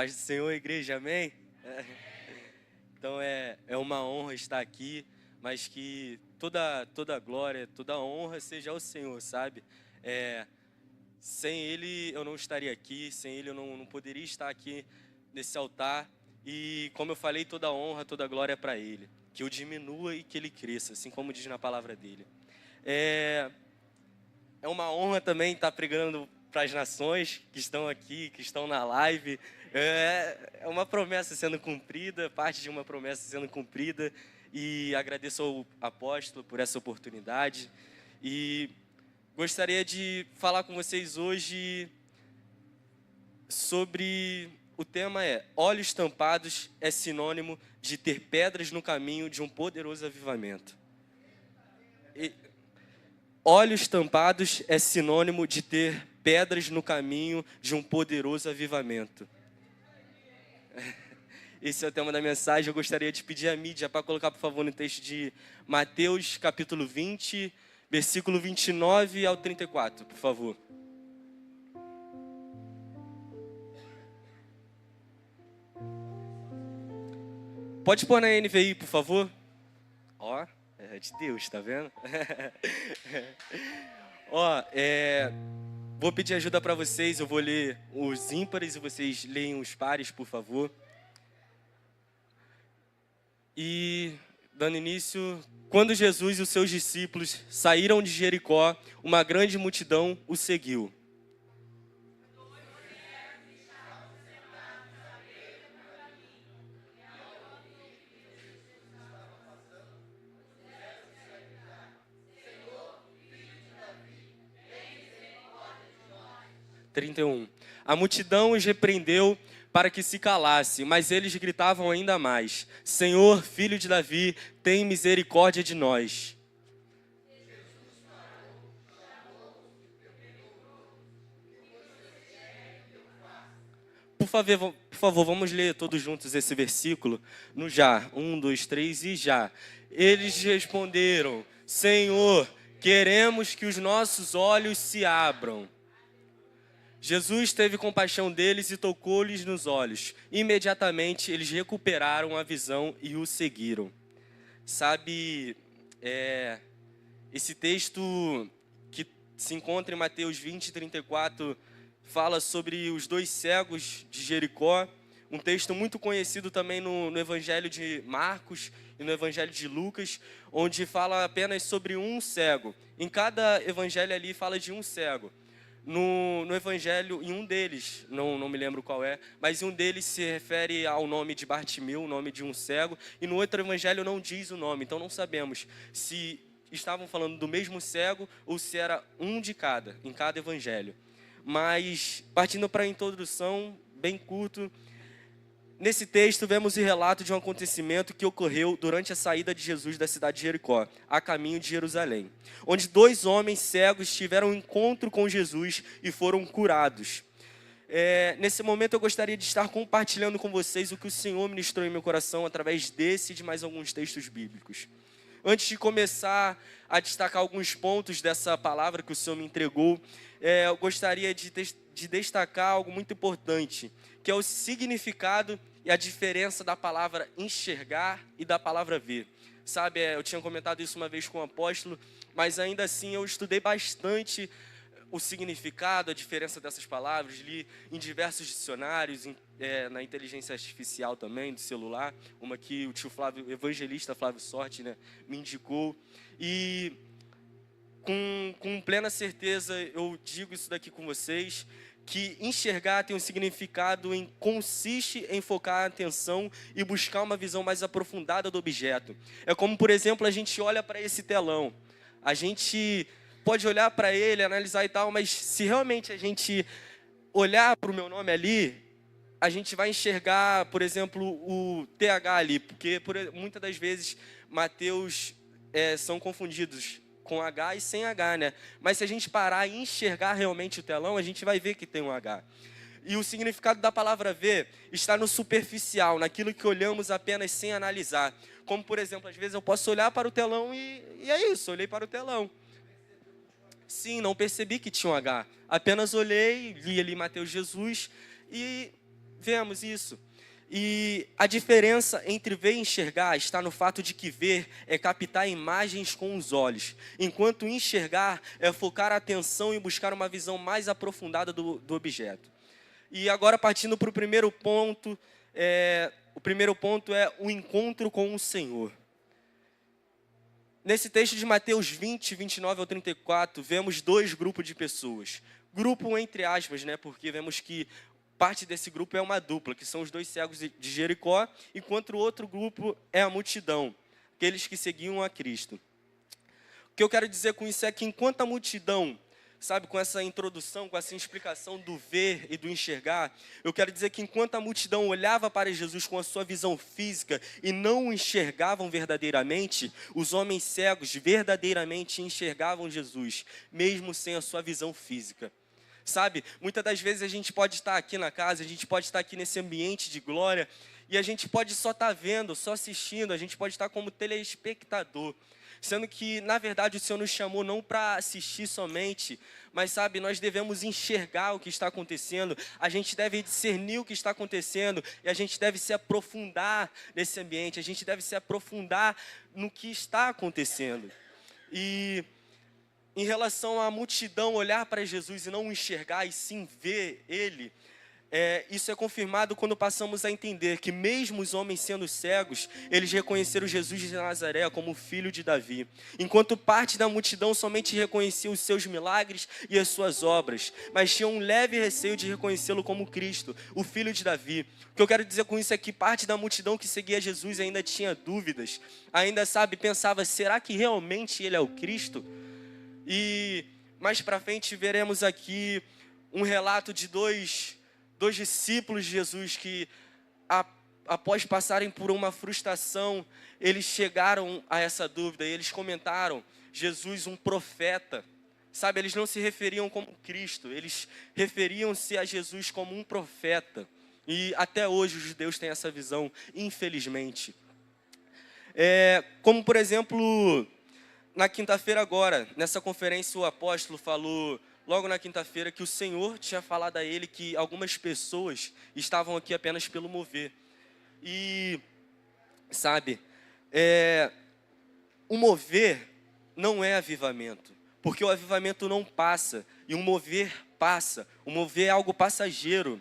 Paz do Senhor, igreja, amém? Então é uma honra estar aqui, mas que toda glória, toda honra seja ao Senhor, sabe? Sem Ele eu não estaria aqui, sem Ele eu não poderia estar aqui nesse altar. E como eu falei, toda honra, toda glória é para Ele. Que eu diminua e que Ele cresça, assim como diz na palavra dEle. É uma honra também estar pregando para as nações que estão aqui, que estão na live. É uma promessa sendo cumprida, parte de uma promessa sendo cumprida. E agradeço ao apóstolo por essa oportunidade. E gostaria de falar com vocês hoje sobre... O tema olhos tampados é sinônimo de ter pedras no caminho de um poderoso avivamento. Olhos tampados é sinônimo de ter pedras no caminho de um poderoso avivamento. Esse é o tema da mensagem. Eu gostaria de pedir à mídia para colocar, por favor, no texto de Mateus, capítulo 20, versículo 29 ao 34, por favor. Pode pôr na NVI, por favor. Ó, é de Deus, tá vendo? Vou pedir ajuda para vocês. Eu vou ler os ímpares e vocês leem os pares, por favor. E, dando início, quando Jesus e os seus discípulos saíram de Jericó, uma grande multidão o seguiu. A multidão os repreendeu para que se calasse, mas eles gritavam ainda mais: Senhor, filho de Davi, tem misericórdia de nós. Por favor, vamos ler todos juntos esse versículo no já. 1, 2, 3 e já. Eles responderam: Senhor, queremos que os nossos olhos se abram. Jesus teve compaixão deles e tocou-lhes nos olhos. Imediatamente eles recuperaram a visão e o seguiram. Sabe, esse texto que se encontra em Mateus 20, 34, fala sobre os dois cegos de Jericó. Um texto muito conhecido também no Evangelho de Marcos e no Evangelho de Lucas, onde fala apenas sobre um cego. Em cada evangelho ali fala de um cego. No evangelho, em um deles, não me lembro qual mas em um deles se refere ao nome de Bartimeu, o nome de um cego, e no outro evangelho não diz o nome, então não sabemos se estavam falando do mesmo cego ou se era um de cada, em cada evangelho. Mas, partindo para a introdução, bem curto, nesse texto vemos o relato de um acontecimento que ocorreu durante a saída de Jesus da cidade de Jericó, a caminho de Jerusalém, onde dois homens cegos tiveram um encontro com Jesus e foram curados. Nesse momento eu gostaria de estar compartilhando com vocês o que o Senhor ministrou em meu coração através desse e de mais alguns textos bíblicos. Antes de começar a destacar alguns pontos dessa palavra que o Senhor me entregou, eu gostaria de destacar algo muito importante, que é o significado e a diferença da palavra enxergar e da palavra ver. Sabe, eu tinha comentado isso uma vez com o apóstolo, mas ainda assim eu estudei bastante o significado, a diferença dessas palavras, li em diversos dicionários, na inteligência artificial também, do celular, uma que o tio Flávio, o evangelista Flávio Sorte, me indicou. E com plena certeza eu digo isso daqui com vocês, que enxergar tem um significado consiste em focar a atenção e buscar uma visão mais aprofundada do objeto. É como, por exemplo, a gente olha para esse telão. A gente pode olhar para ele, analisar e tal, mas se realmente a gente olhar para o meu nome ali, a gente vai enxergar, por exemplo, o TH ali, porque muitas das vezes Mateus são confundidos com H e sem H, né? Mas se a gente parar e enxergar realmente o telão, a gente vai ver que tem um H. E o significado da palavra ver está no superficial, naquilo que olhamos apenas sem analisar. Como, por exemplo, às vezes eu posso olhar para o telão e é isso, olhei para o telão. Sim, não percebi que tinha um H. Apenas olhei, li ali Mateus Jesus e Vemos isso. E a diferença entre ver e enxergar está no fato de que ver é captar imagens com os olhos, enquanto enxergar é focar a atenção e buscar uma visão mais aprofundada do objeto. E agora partindo para o primeiro ponto, o primeiro ponto é o encontro com o Senhor. Nesse texto de Mateus 20, 29 ao 34, vemos dois grupos de pessoas. Grupo entre aspas, né? Porque vemos que parte desse grupo é uma dupla, que são os dois cegos de Jericó, enquanto o outro grupo é a multidão, aqueles que seguiam a Cristo. O que eu quero dizer com isso é que enquanto a multidão, sabe, com essa introdução, com essa explicação do ver e do enxergar, eu quero dizer que enquanto a multidão olhava para Jesus com a sua visão física e não o enxergavam verdadeiramente, os homens cegos verdadeiramente enxergavam Jesus, mesmo sem a sua visão física. Sabe, muitas das vezes a gente pode estar aqui na casa, a gente pode estar aqui nesse ambiente de glória, e a gente pode só estar vendo, só assistindo, a gente pode estar como telespectador, sendo que, na verdade, o Senhor nos chamou não para assistir somente, mas, sabe, nós devemos enxergar o que está acontecendo, a gente deve discernir o que está acontecendo, e a gente deve se aprofundar nesse ambiente, a gente deve se aprofundar no que está acontecendo. E em relação à multidão olhar para Jesus e não o enxergar e sim ver Ele, isso é confirmado quando passamos a entender que mesmo os homens sendo cegos, eles reconheceram Jesus de Nazaré como filho de Davi, enquanto parte da multidão somente reconhecia os seus milagres e as suas obras, mas tinha um leve receio de reconhecê-lo como Cristo, o filho de Davi. O que eu quero dizer com isso é que parte da multidão que seguia Jesus ainda tinha dúvidas, ainda, sabe, pensava, será que realmente ele é o Cristo? E mais para frente veremos aqui um relato de dois discípulos de Jesus que, após passarem por uma frustração, eles chegaram a essa dúvida e eles comentaram, Jesus um profeta. Sabe, eles não se referiam como Cristo, eles referiam-se a Jesus como um profeta. E até hoje os judeus têm essa visão, infelizmente. Como por exemplo, na quinta-feira agora, nessa conferência o apóstolo falou, logo na quinta-feira, que o Senhor tinha falado a ele que algumas pessoas estavam aqui apenas pelo mover. E, sabe, o mover não é avivamento, porque o avivamento não passa, e o mover passa. O mover é algo passageiro.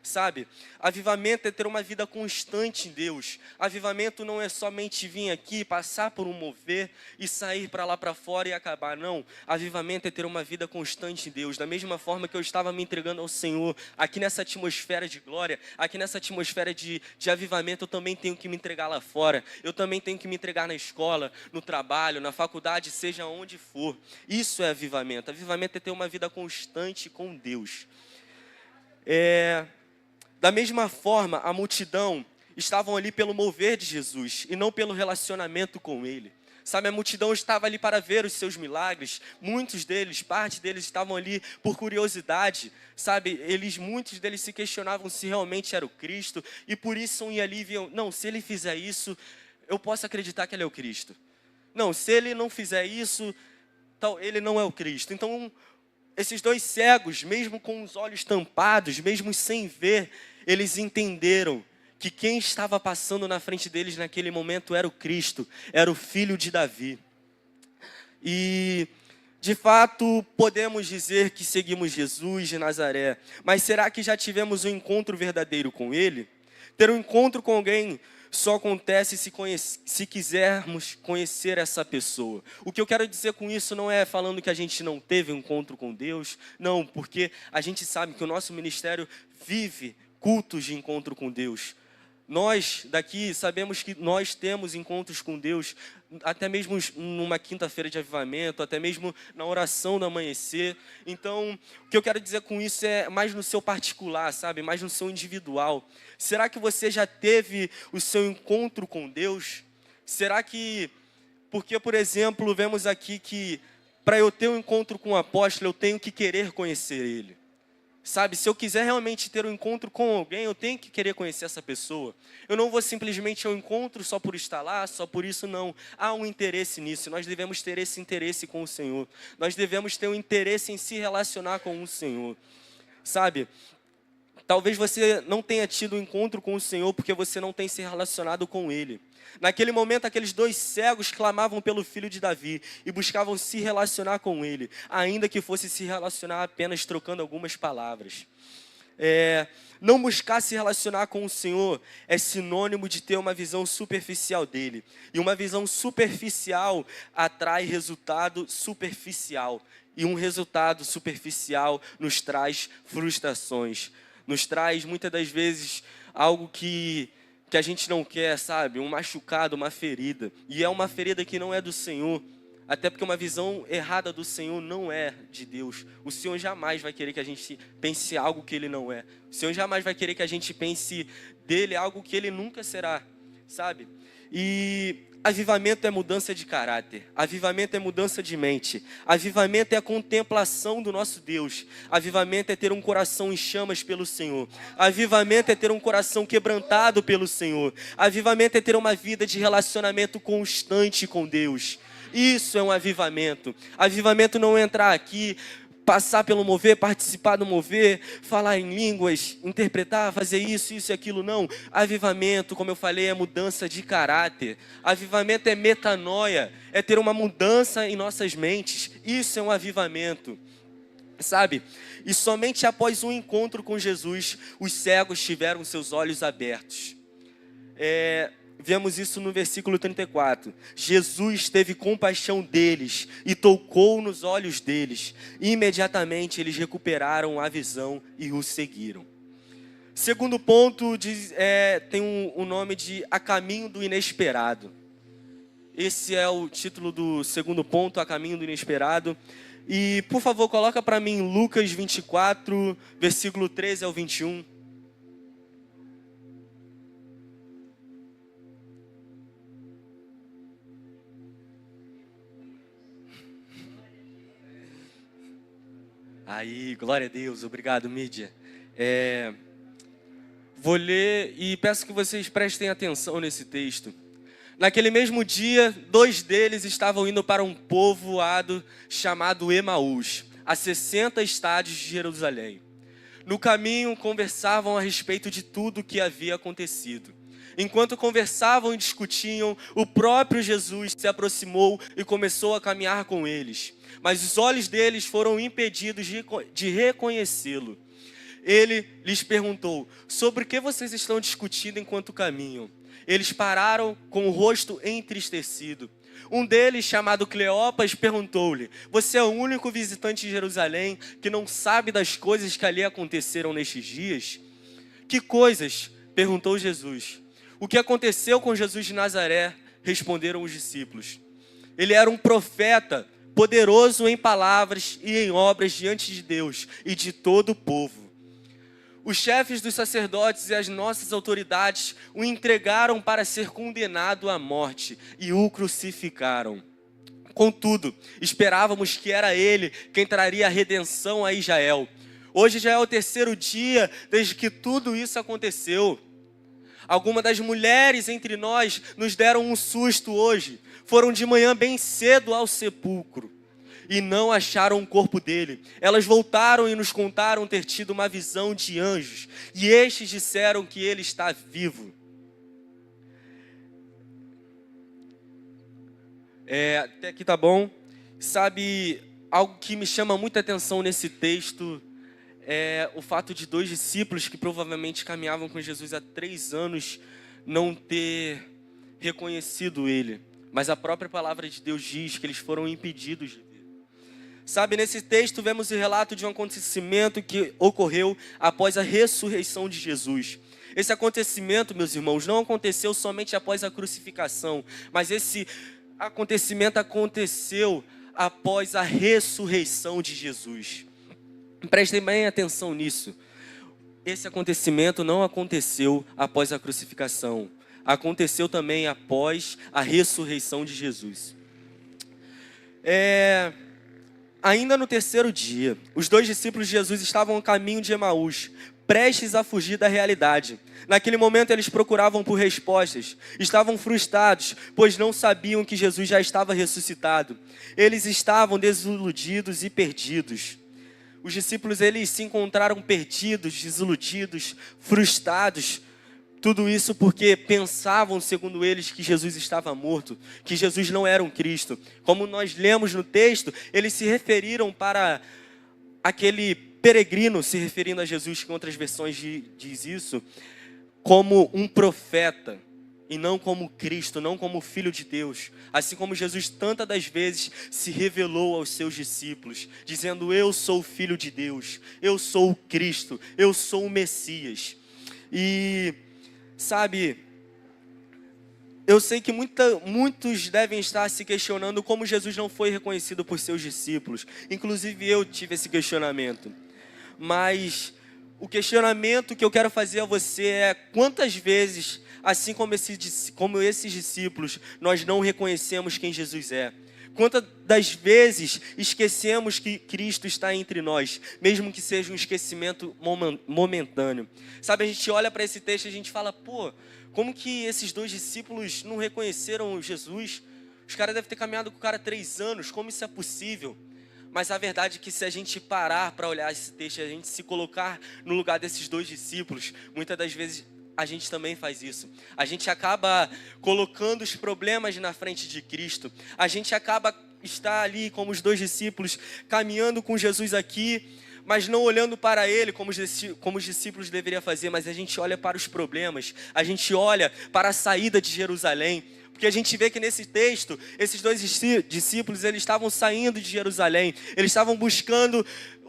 Sabe, avivamento é ter uma vida constante em Deus. Avivamento não é somente vir aqui, passar por um mover e sair para lá para fora e acabar, não. Avivamento é ter uma vida constante em Deus. Da mesma forma que eu estava me entregando ao Senhor, aqui nessa atmosfera de glória, aqui nessa atmosfera de avivamento, eu também tenho que me entregar lá fora. Eu também tenho que me entregar na escola, no trabalho, na faculdade, seja onde for. Isso é avivamento. Avivamento é ter uma vida constante com Deus. Da mesma forma, a multidão estavam ali pelo mover de Jesus e não pelo relacionamento com Ele. Sabe, a multidão estava ali para ver os seus milagres. Muitos deles, parte deles estavam ali por curiosidade. Sabe, muitos deles se questionavam se realmente era o Cristo. E por isso iam ali e viam, não, se Ele fizer isso, eu posso acreditar que Ele é o Cristo. Não, se Ele não fizer isso, então, Ele não é o Cristo. Então, esses dois cegos, mesmo com os olhos tampados, mesmo sem ver, eles entenderam que quem estava passando na frente deles naquele momento era o Cristo, era o filho de Davi. E, de fato, podemos dizer que seguimos Jesus de Nazaré, mas será que já tivemos um encontro verdadeiro com Ele? Ter um encontro com alguém só acontece se quisermos conhecer essa pessoa. O que eu quero dizer com isso não é falando que a gente não teve um encontro com Deus, não, porque a gente sabe que o nosso ministério vive cultos de encontro com Deus. Nós daqui sabemos que nós temos encontros com Deus, até mesmo numa quinta-feira de avivamento, até mesmo na oração do amanhecer. Então, o que eu quero dizer com isso é mais no seu particular, sabe? Mais no seu individual. Será que você já teve o seu encontro com Deus? Será que, porque, por exemplo, vemos aqui que para eu ter um encontro com o apóstolo, eu tenho que querer conhecer ele. Sabe, se eu quiser realmente ter um encontro com alguém, eu tenho que querer conhecer essa pessoa. Eu não vou simplesmente ao encontro só por estar lá, só por isso não. Há um interesse nisso, nós devemos ter esse interesse com o Senhor. Nós devemos ter um interesse em se relacionar com o Senhor. Sabe, Talvez você não tenha tido um encontro com o Senhor porque você não tem se relacionado com Ele. Naquele momento, aqueles 2 cegos clamavam pelo filho de Davi e buscavam se relacionar com Ele, ainda que fosse se relacionar apenas trocando algumas palavras. Não buscar se relacionar com o Senhor é sinônimo de ter uma visão superficial dele. E uma visão superficial atrai resultado superficial. E um resultado superficial nos traz frustrações. Nos traz, muitas das vezes, algo que a gente não quer, sabe? Um machucado, uma ferida. E é uma ferida que não é do Senhor. Até porque uma visão errada do Senhor não é de Deus. O Senhor jamais vai querer que a gente pense algo que Ele não é. O Senhor jamais vai querer que a gente pense dele algo que Ele nunca será, sabe? E avivamento é mudança de caráter. Avivamento é mudança de mente. Avivamento é a contemplação do nosso Deus. Avivamento é ter um coração em chamas pelo Senhor. Avivamento é ter um coração quebrantado pelo Senhor. Avivamento é ter uma vida de relacionamento constante com Deus. Isso é um avivamento. Avivamento não é entrar aqui, passar pelo mover, participar do mover, falar em línguas, interpretar, fazer isso e aquilo, não. Avivamento, como eu falei, é mudança de caráter. Avivamento é metanoia, é ter uma mudança em nossas mentes. Isso é um avivamento, sabe? E somente após um encontro com Jesus, os cegos tiveram seus olhos abertos. Vemos isso no versículo 34. Jesus teve compaixão deles e tocou nos olhos deles. Imediatamente eles recuperaram a visão e o seguiram. Segundo ponto tem o nome de A Caminho do Inesperado. Esse é o título do segundo ponto, A Caminho do Inesperado. E, por favor, coloca para mim Lucas 24, versículo 13 ao 21. Aí, glória a Deus, obrigado, mídia. Vou ler e peço que vocês prestem atenção nesse texto. Naquele mesmo dia, 2 deles estavam indo para um povoado chamado Emaús, a 60 estádios de Jerusalém. No caminho, conversavam a respeito de tudo o que havia acontecido. Enquanto conversavam e discutiam, o próprio Jesus se aproximou e começou a caminhar com eles. Mas os olhos deles foram impedidos de reconhecê-lo. Ele lhes perguntou: sobre o que vocês estão discutindo enquanto caminham? Eles pararam com o rosto entristecido. Um deles, chamado Cleopas, perguntou-lhe: você é o único visitante de Jerusalém que não sabe das coisas que ali aconteceram nestes dias? Que coisas? Perguntou Jesus. O que aconteceu com Jesus de Nazaré? Responderam os discípulos. Ele era um profeta, poderoso em palavras e em obras diante de Deus e de todo o povo. Os chefes dos sacerdotes e as nossas autoridades o entregaram para ser condenado à morte e o crucificaram. Contudo, esperávamos que era ele quem traria a redenção a Israel. Hoje já é o 3º dia desde que tudo isso aconteceu. Algumas das mulheres entre nós nos deram um susto hoje. Foram de manhã bem cedo ao sepulcro e não acharam o corpo dele. Elas voltaram e nos contaram ter tido uma visão de anjos. E estes disseram que ele está vivo. Até aqui tá bom. Sabe, algo que me chama muita atenção nesse texto é o fato de 2 discípulos que provavelmente caminhavam com Jesus há 3 anos não ter reconhecido ele. Mas a própria palavra de Deus diz que eles foram impedidos de ver. Sabe, nesse texto vemos o relato de um acontecimento que ocorreu após a ressurreição de Jesus. Esse acontecimento, meus irmãos, não aconteceu somente após a crucificação, mas esse acontecimento aconteceu após a ressurreição de Jesus. Prestem bem atenção nisso. Esse acontecimento não aconteceu após a crucificação. Aconteceu também após a ressurreição de Jesus. Ainda no 3º dia, os 2 discípulos de Jesus estavam no caminho de Emaús, prestes a fugir da realidade. Naquele momento eles procuravam por respostas. Estavam frustrados, pois não sabiam que Jesus já estava ressuscitado. Eles estavam desiludidos e perdidos. Os discípulos, eles se encontraram perdidos, desiludidos, frustrados. Tudo isso porque pensavam, segundo eles, que Jesus estava morto, que Jesus não era um Cristo. Como nós lemos no texto, eles se referiram para aquele peregrino, se referindo a Jesus, que em outras versões diz isso, como um profeta, e não como Cristo, não como Filho de Deus. Assim como Jesus tantas das vezes se revelou aos seus discípulos, dizendo: eu sou o Filho de Deus, eu sou o Cristo, eu sou o Messias. E, sabe, eu sei que muitos devem estar se questionando como Jesus não foi reconhecido por seus discípulos. Inclusive eu tive esse questionamento. Mas o questionamento que eu quero fazer a você é: quantas vezes, assim como esses discípulos, nós não reconhecemos quem Jesus é? Quantas das vezes esquecemos que Cristo está entre nós, mesmo que seja um esquecimento momentâneo? Sabe, a gente olha para esse texto e a gente fala: pô, como que esses dois discípulos não reconheceram Jesus? Os caras devem ter caminhado com o cara 3 anos, como isso é possível? Mas a verdade é que se a gente parar para olhar esse texto, a gente se colocar no lugar desses dois discípulos, muitas das vezes a gente também faz isso. A gente acaba colocando os problemas na frente de Cristo. A gente acaba estar ali como os dois discípulos, caminhando com Jesus aqui, mas não olhando para Ele como os discípulos deveriam fazer, mas a gente olha para os problemas, a gente olha para a saída de Jerusalém. Porque a gente vê que nesse texto, esses dois discípulos, eles estavam saindo de Jerusalém, eles estavam buscando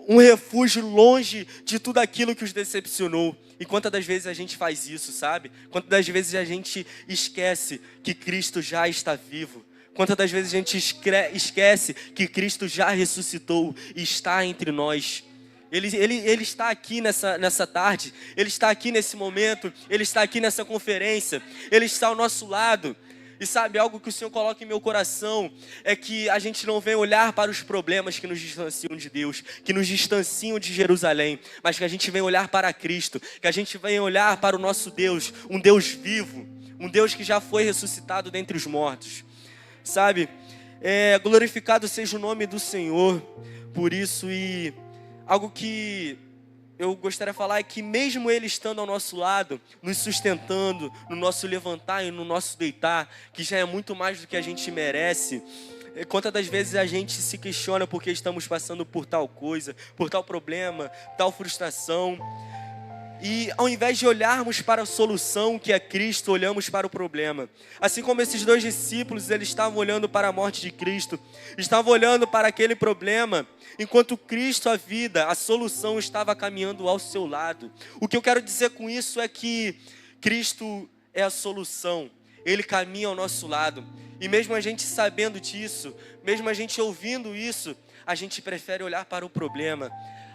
um refúgio longe de tudo aquilo que os decepcionou. E quantas das vezes a gente faz isso, sabe? Quantas das vezes a gente esquece que Cristo já está vivo? Quantas das vezes a gente esquece que Cristo já ressuscitou e está entre nós? Ele está aqui nessa tarde, Ele está aqui nesse momento, Ele está aqui nessa conferência, Ele está ao nosso lado. E sabe, algo que o Senhor coloca em meu coração é que a gente não vem olhar para os problemas que nos distanciam de Deus, que nos distanciam de Jerusalém, mas que a gente vem olhar para Cristo, que a gente vem olhar para o nosso Deus, um Deus vivo, um Deus que já foi ressuscitado dentre os mortos. Sabe, glorificado seja o nome do Senhor por isso. E algo que eu gostaria de falar é que mesmo Ele estando ao nosso lado, nos sustentando, no nosso levantar e no nosso deitar, que já é muito mais do que a gente merece, quantas das vezes a gente se questiona porque estamos passando por tal coisa, por tal problema, tal frustração, e ao invés de olharmos para a solução que é Cristo, olhamos para o problema. Assim como esses dois discípulos, eles estavam olhando para a morte de Cristo, estavam olhando para aquele problema, enquanto Cristo, a vida, a solução estava caminhando ao seu lado. O que eu quero dizer com isso é que Cristo é a solução, Ele caminha ao nosso lado. E mesmo a gente sabendo disso, mesmo a gente ouvindo isso, a gente prefere olhar para o problema.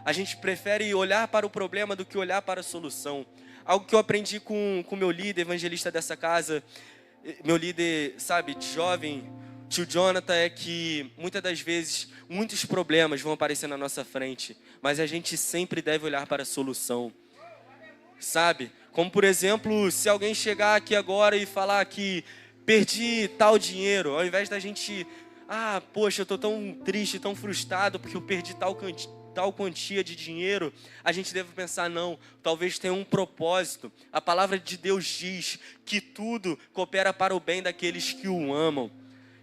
A gente prefere olhar para o problema do que olhar para a solução. Algo que eu aprendi com o meu líder, evangelista dessa casa, meu líder, sabe, de jovem, tio Jonathan, é que muitas das vezes, muitos problemas vão aparecer na nossa frente, mas a gente sempre deve olhar para a solução. Sabe? Como, por exemplo, se alguém chegar aqui agora e falar que perdi tal dinheiro, ao invés da gente, poxa, eu estou tão triste, tão frustrado porque eu perdi tal quantia de dinheiro, a gente deve pensar: não, talvez tenha um propósito. A palavra de Deus diz que tudo coopera para o bem daqueles que o amam.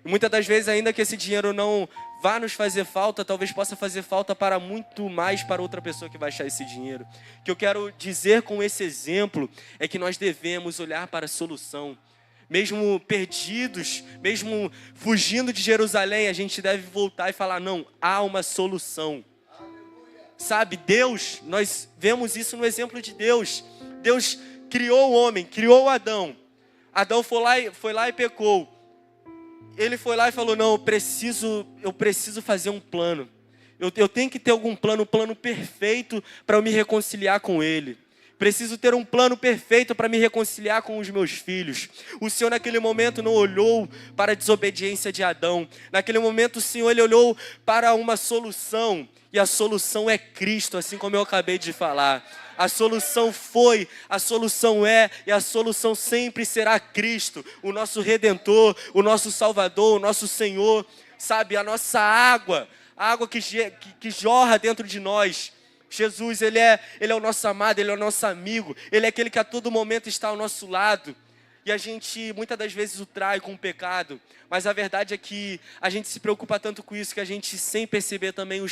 E muitas das vezes, ainda que esse dinheiro não vá nos fazer falta, talvez possa fazer falta para muito mais para outra pessoa que vai achar esse dinheiro. O que eu quero dizer com esse exemplo é que nós devemos olhar para a solução. Mesmo perdidos, mesmo fugindo de Jerusalém, a gente deve voltar e falar: não, há uma solução. Sabe, Deus, nós vemos isso no exemplo de Deus. Deus criou o homem, criou Adão. Adão foi lá e pecou. Ele foi lá e falou: não, eu preciso fazer um plano. Eu tenho que ter algum plano, um plano perfeito para eu me reconciliar com Ele. Preciso ter um plano perfeito para me reconciliar com os meus filhos. O Senhor naquele momento não olhou para a desobediência de Adão. Naquele momento o Senhor, Ele olhou para uma solução. E a solução é Cristo, assim como eu acabei de falar. A solução foi, a solução é e a solução sempre será Cristo. O nosso Redentor, o nosso Salvador, o nosso Senhor. Sabe, a nossa água, a água que jorra dentro de nós. Jesus, Ele é o nosso amado, Ele é o nosso amigo. Ele é aquele que a todo momento está ao nosso lado. E a gente, muitas das vezes, o trai com o pecado. Mas a verdade é que a gente se preocupa tanto com isso que a gente, sem perceber também,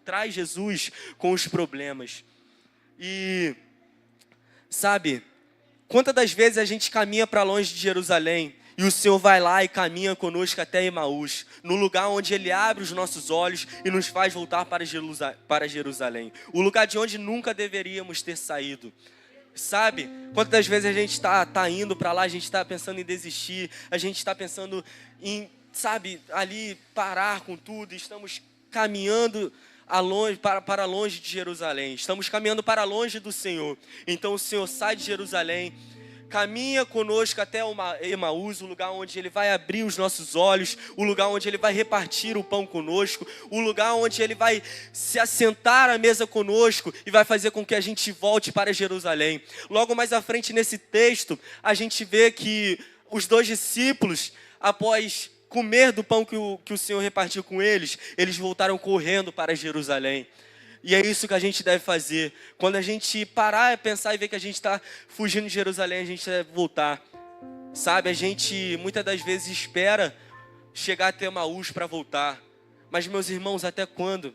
traz Jesus com os problemas. E, sabe, quantas das vezes a gente caminha para longe de Jerusalém e o Senhor vai lá e caminha conosco até Emaús, no lugar onde Ele abre os nossos olhos e nos faz voltar para Jerusalém. O lugar de onde nunca deveríamos ter saído. Sabe, quantas das vezes a gente está indo para lá, a gente está pensando em desistir, a gente está pensando em, sabe, ali parar com tudo, estamos caminhando para longe de Jerusalém, estamos caminhando para longe do Senhor. Então o Senhor sai de Jerusalém, caminha conosco até Emaús, o lugar onde Ele vai abrir os nossos olhos, o lugar onde Ele vai repartir o pão conosco, o lugar onde Ele vai se assentar à mesa conosco e vai fazer com que a gente volte para Jerusalém. Logo mais à frente nesse texto, a gente vê que os 2 discípulos, após comer do pão que o Senhor repartiu com eles, eles voltaram correndo para Jerusalém. E é isso que a gente deve fazer. Quando a gente parar, pensar e ver que a gente está fugindo de Jerusalém, a gente deve voltar. Sabe, a gente muitas das vezes espera chegar até Emaús para voltar. Mas, meus irmãos, até quando?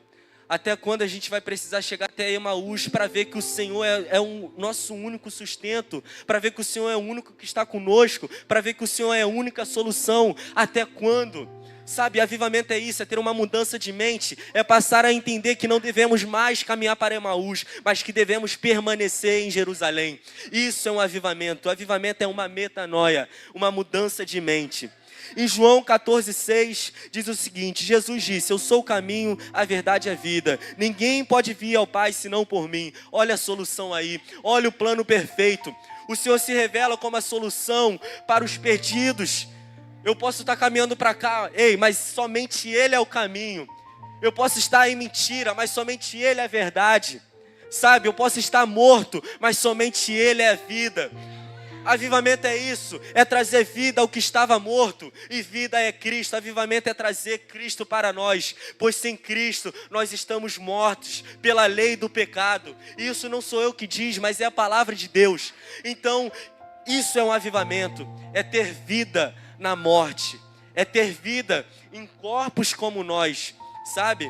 Até quando a gente vai precisar chegar até Emaús para ver que o Senhor é o nosso único sustento? Para ver que o Senhor é o único que está conosco? Para ver que o Senhor é a única solução? Até quando? Sabe, avivamento é isso, é ter uma mudança de mente, é passar a entender que não devemos mais caminhar para Emaús, mas que devemos permanecer em Jerusalém. Isso é um avivamento. O avivamento é uma metanoia, uma mudança de mente. Em João 14,6 diz o seguinte: Jesus disse: eu sou o caminho, a verdade e a vida. Ninguém pode vir ao Pai senão por mim. Olha a solução aí, olha o plano perfeito. O Senhor se revela como a solução para os perdidos. Eu posso estar caminhando para cá, mas somente Ele é o caminho. Eu posso estar em mentira, mas somente Ele é a verdade. Sabe, eu posso estar morto, mas somente Ele é a vida. Avivamento é isso, é trazer vida ao que estava morto, e vida é Cristo. Avivamento é trazer Cristo para nós, pois sem Cristo nós estamos mortos pela lei do pecado. E isso não sou eu que diz, mas é a palavra de Deus. Então, isso é um avivamento, é ter vida na morte, é ter vida em corpos como nós, sabe?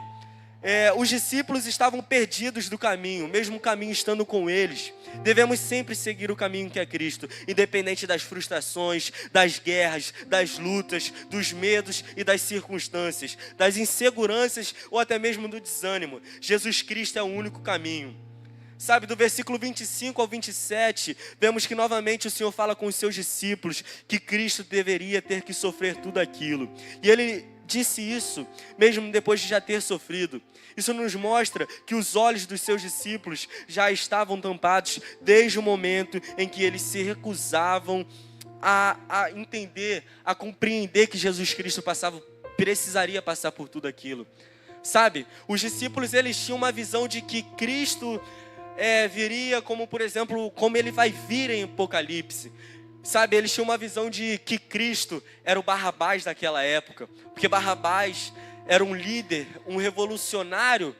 Os discípulos estavam perdidos do caminho, mesmo o caminho estando com eles. Devemos sempre seguir o caminho que é Cristo, independente das frustrações, das guerras, das lutas, dos medos e das circunstâncias, das inseguranças ou até mesmo do desânimo. Jesus Cristo é o único caminho. Sabe, do versículo 25 ao 27, vemos que novamente o Senhor fala com os seus discípulos que Cristo deveria ter que sofrer tudo aquilo. E Ele disse isso mesmo depois de já ter sofrido. Isso nos mostra que os olhos dos seus discípulos já estavam tampados desde o momento em que eles se recusavam a entender, a compreender que Jesus Cristo precisaria passar por tudo aquilo. Sabe, os discípulos eles tinham uma visão de que Cristo viria como, por exemplo, como Ele vai vir em Apocalipse. Sabe, eles tinham uma visão de que Cristo era o Barrabás daquela época. Porque Barrabás era um líder, um revolucionário,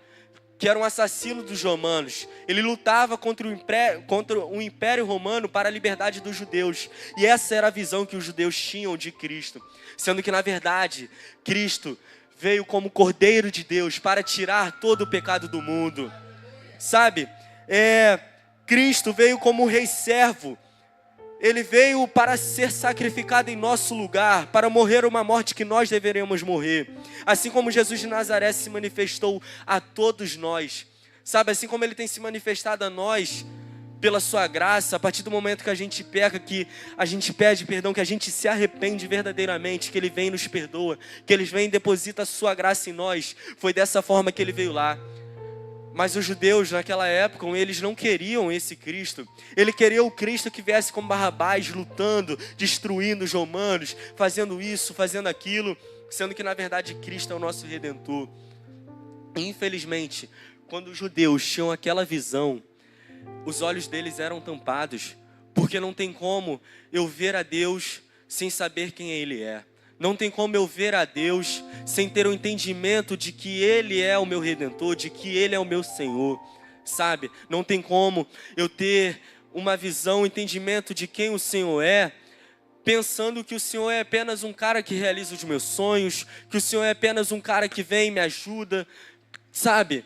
que era um assassino dos romanos. Ele lutava contra o Império Romano para a liberdade dos judeus. E essa era a visão que os judeus tinham de Cristo. Sendo que, na verdade, Cristo veio como Cordeiro de Deus para tirar todo o pecado do mundo. Sabe, Cristo veio como Rei Servo. Ele veio para ser sacrificado em nosso lugar, para morrer uma morte que nós deveríamos morrer. Assim como Jesus de Nazaré se manifestou a todos nós. Sabe, assim como Ele tem se manifestado a nós pela sua graça, a partir do momento que a gente peca, que a gente pede perdão, que a gente se arrepende verdadeiramente, que Ele vem e nos perdoa, que Ele vem e deposita a sua graça em nós. Foi dessa forma que Ele veio lá. Mas os judeus naquela época, eles não queriam esse Cristo. Ele queria o Cristo que viesse como Barrabás, lutando, destruindo os romanos, fazendo isso, fazendo aquilo, sendo que na verdade Cristo é o nosso Redentor. E, infelizmente, quando os judeus tinham aquela visão, os olhos deles eram tampados, porque não tem como eu ver a Deus sem saber quem Ele é. Não tem como eu ver a Deus sem ter o entendimento de que Ele é o meu Redentor, de que Ele é o meu Senhor, sabe? Não tem como eu ter uma visão, um entendimento de quem o Senhor é, pensando que o Senhor é apenas um cara que realiza os meus sonhos, que o Senhor é apenas um cara que vem e me ajuda, sabe?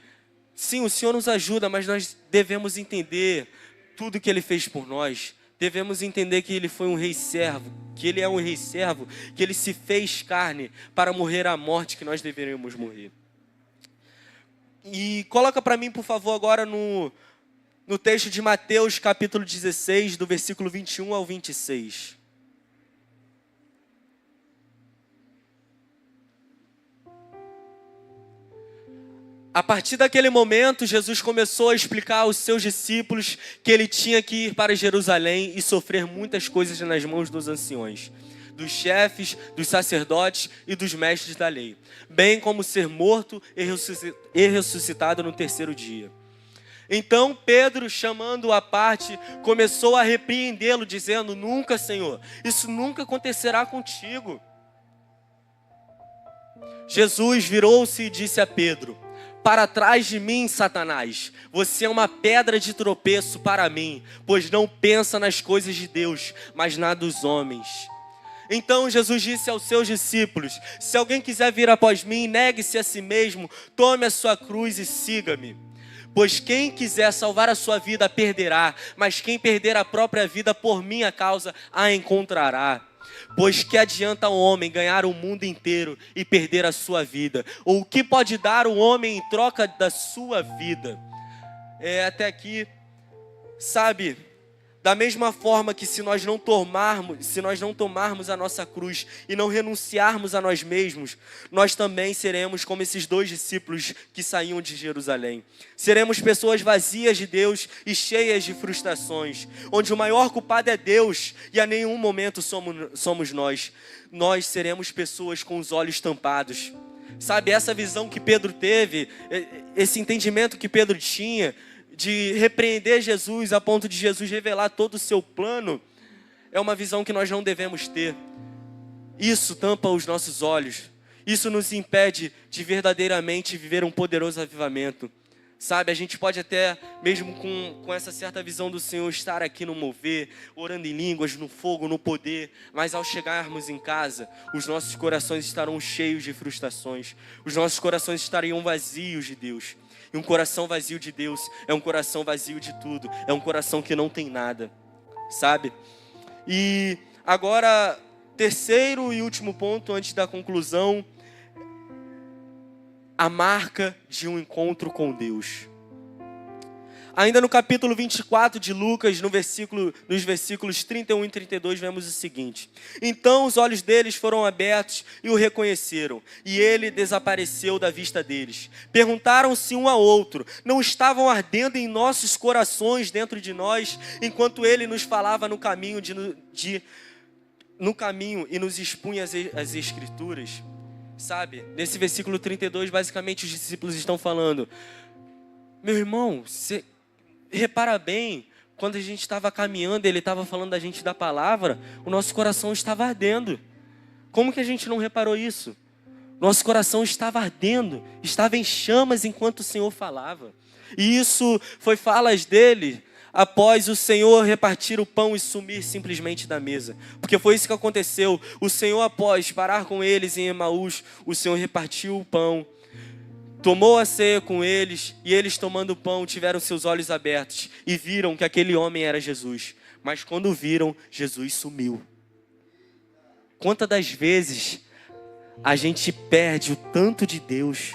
Sim, o Senhor nos ajuda, mas nós devemos entender tudo que Ele fez por nós. Devemos entender que Ele foi um rei servo, que Ele é um rei servo, que Ele se fez carne para morrer a morte que nós deveríamos morrer. E coloca para mim, por favor, agora no texto de Mateus, capítulo 16, do versículo 21 ao 26. A partir daquele momento, Jesus começou a explicar aos seus discípulos que ele tinha que ir para Jerusalém e sofrer muitas coisas nas mãos dos anciões, dos chefes, dos sacerdotes e dos mestres da lei, bem como ser morto e ressuscitado no terceiro dia. Então Pedro, chamando-o à parte, começou a repreendê-lo, dizendo: nunca, Senhor, isso nunca acontecerá contigo. Jesus virou-se e disse a Pedro: para trás de mim, Satanás, você é uma pedra de tropeço para mim, pois não pensa nas coisas de Deus, mas na dos homens. Então Jesus disse aos seus discípulos: se alguém quiser vir após mim, negue-se a si mesmo, tome a sua cruz e siga-me. Pois quem quiser salvar a sua vida, perderá, mas quem perder a própria vida por minha causa, a encontrará. Pois que adianta o homem ganhar o mundo inteiro e perder a sua vida? Ou o que pode dar o homem em troca da sua vida? Até aqui, sabe, da mesma forma que se nós não tomarmos a nossa cruz e não renunciarmos a nós mesmos, nós também seremos como esses dois discípulos que saíam de Jerusalém. Seremos pessoas vazias de Deus e cheias de frustrações, onde o maior culpado é Deus e a nenhum momento somos nós. Nós seremos pessoas com os olhos tampados. Sabe, essa visão que Pedro teve, esse entendimento que Pedro tinha, de repreender Jesus a ponto de Jesus revelar todo o seu plano, é uma visão que nós não devemos ter. Isso tampa os nossos olhos. Isso nos impede de verdadeiramente viver um poderoso avivamento. Sabe, a gente pode até, mesmo com essa certa visão do Senhor, estar aqui no mover, orando em línguas, no fogo, no poder, mas ao chegarmos em casa, os nossos corações estarão cheios de frustrações. Os nossos corações estariam vazios de Deus. E um coração vazio de Deus é um coração vazio de tudo. É um coração que não tem nada, sabe? E agora, terceiro e último ponto antes da conclusão: a marca de um encontro com Deus. Ainda no capítulo 24 de Lucas, nos versículos 31 e 32, vemos o seguinte: então os olhos deles foram abertos e o reconheceram, e ele desapareceu da vista deles. Perguntaram-se um ao outro: não estavam ardendo em nossos corações dentro de nós, enquanto ele nos falava no caminho e nos expunha as Escrituras? Sabe, nesse versículo 32, basicamente os discípulos estão falando: meu irmão, você repara bem, quando a gente estava caminhando, ele estava falando da gente da palavra, o nosso coração estava ardendo. Como que a gente não reparou isso? Nosso coração estava ardendo, estava em chamas enquanto o Senhor falava. E isso foi falas dele após o Senhor repartir o pão e sumir simplesmente da mesa. Porque foi isso que aconteceu. O Senhor, após parar com eles em Emaús, o Senhor repartiu o pão, tomou a ceia com eles, e eles, tomando o pão, tiveram seus olhos abertos e viram que aquele homem era Jesus. Mas quando viram, Jesus sumiu. Quantas das vezes a gente perde o tanto de Deus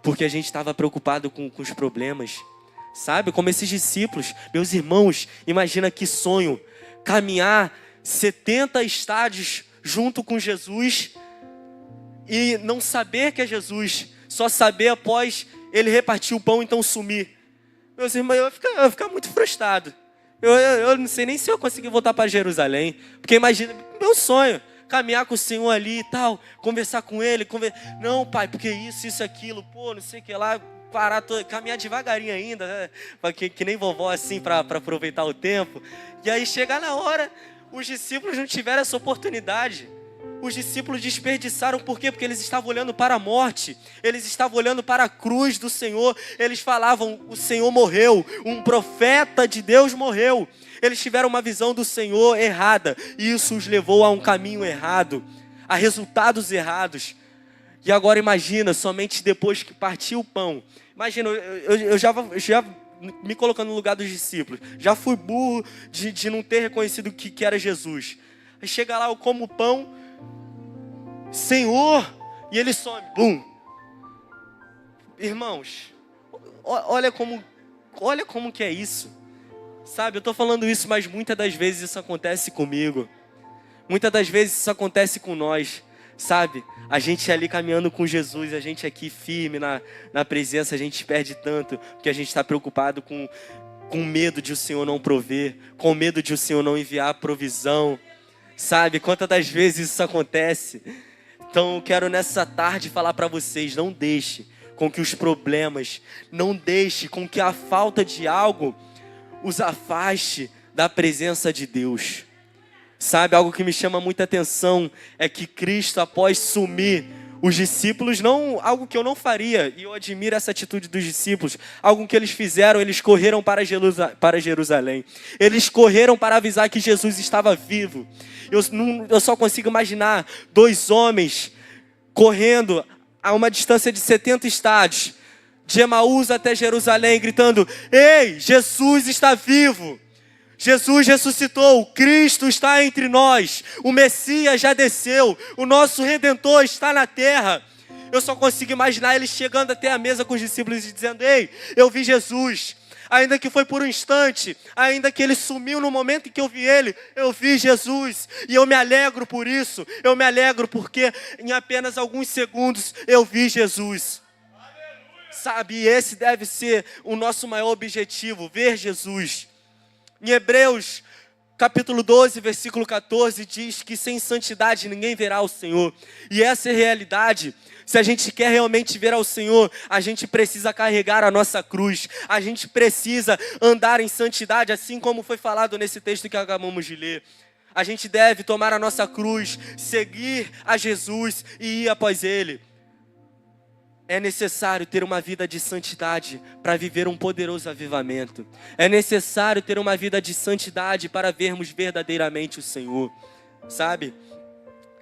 porque a gente estava preocupado com os problemas? Sabe, como esses discípulos. Meus irmãos, imagina que sonho, caminhar 70 estádios junto com Jesus e não saber que é Jesus, só saber após ele repartir o pão, então sumir. Meus irmãos, eu ia ficar muito frustrado. Eu não sei nem se eu conseguir voltar para Jerusalém, porque imagina, meu sonho, caminhar com o Senhor ali e tal, conversar com ele, não, pai, porque isso, aquilo, pô, não sei o que lá, parar, caminhar devagarinho ainda, né? que nem vovó assim, para aproveitar o tempo. E aí chegar na hora, os discípulos não tiveram essa oportunidade. Os discípulos desperdiçaram, por quê? Porque eles estavam olhando para a morte, eles estavam olhando para a cruz do Senhor, eles falavam, o Senhor morreu, um profeta de Deus morreu. Eles tiveram uma visão do Senhor errada, e isso os levou a um caminho errado, a resultados errados. E agora imagina, somente depois que partiu o pão, imagina, eu já me colocando no lugar dos discípulos, já fui burro de não ter reconhecido que era Jesus. Aí chega lá, eu como o pão, Senhor, e ele some, bum. Irmãos, olha como que é isso, sabe? Eu estou falando isso, mas muitas das vezes isso acontece comigo, muitas das vezes isso acontece com nós, sabe? A gente ali caminhando com Jesus, a gente aqui firme na presença, a gente perde tanto, porque a gente está preocupado com medo de o Senhor não prover, com medo de o Senhor não enviar provisão, sabe? Quantas das vezes isso acontece? Então eu quero nessa tarde falar para vocês, não deixe com que os problemas, não deixe com que a falta de algo os afaste da presença de Deus. Sabe, algo que me chama muita atenção é que Cristo, após sumir, os discípulos, algo que eu não faria, e eu admiro essa atitude dos discípulos, algo que eles fizeram, eles correram para Jerusalém, eles correram para avisar que Jesus estava vivo. Eu só consigo imaginar 2 homens correndo a uma distância de 70 estádios, de Emaús até Jerusalém, gritando, ei, Jesus está vivo, Jesus ressuscitou, Cristo está entre nós, o Messias já desceu, o nosso Redentor está na terra. Eu só consigo imaginar eles chegando até a mesa com os discípulos e dizendo, ei, eu vi Jesus, ainda que foi por um instante, ainda que ele sumiu no momento em que eu vi ele, eu vi Jesus, e eu me alegro por isso, eu me alegro porque em apenas alguns segundos eu vi Jesus. Sabe, e esse deve ser o nosso maior objetivo, ver Jesus. Em Hebreus, capítulo 12, versículo 14, diz que sem santidade ninguém verá o Senhor. E essa é a realidade. Se a gente quer realmente ver ao Senhor, a gente precisa carregar a nossa cruz. A gente precisa andar em santidade, assim como foi falado nesse texto que acabamos de ler. A gente deve tomar a nossa cruz, seguir a Jesus e ir após Ele. É necessário ter uma vida de santidade para viver um poderoso avivamento. É necessário ter uma vida de santidade para vermos verdadeiramente o Senhor, sabe?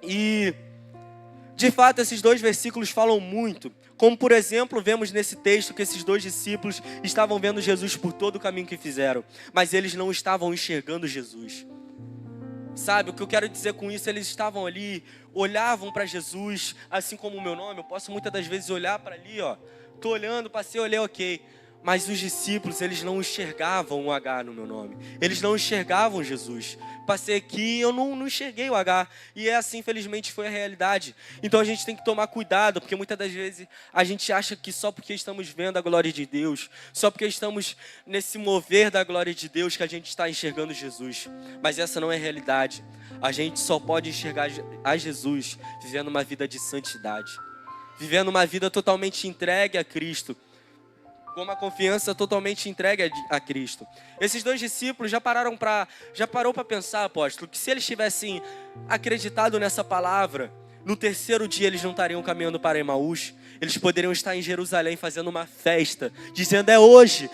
E, de fato, esses 2 versículos falam muito. Como, por exemplo, vemos nesse texto que esses 2 discípulos estavam vendo Jesus por todo o caminho que fizeram, mas eles não estavam enxergando Jesus. Sabe, o que eu quero dizer com isso, eles estavam ali, olhavam para Jesus, assim como o meu nome, eu posso muitas das vezes olhar para ali, ó, tô olhando, passei, olhei, ok, mas os discípulos, eles não enxergavam o H no meu nome, eles não enxergavam Jesus, passei aqui e eu não enxerguei o H, e é assim, infelizmente, foi a realidade. Então a gente tem que tomar cuidado, porque muitas das vezes a gente acha que só porque estamos vendo a glória de Deus, só porque estamos nesse mover da glória de Deus que a gente está enxergando Jesus, mas essa não é a realidade. A gente só pode enxergar a Jesus vivendo uma vida de santidade, vivendo uma vida totalmente entregue a Cristo, com uma confiança totalmente entregue a Cristo. Esses 2 discípulos já parou para pensar, apóstolo, que se eles tivessem acreditado nessa palavra, no 3º dia eles não estariam caminhando para Emaús, eles poderiam estar em Jerusalém fazendo uma festa, dizendo, é hoje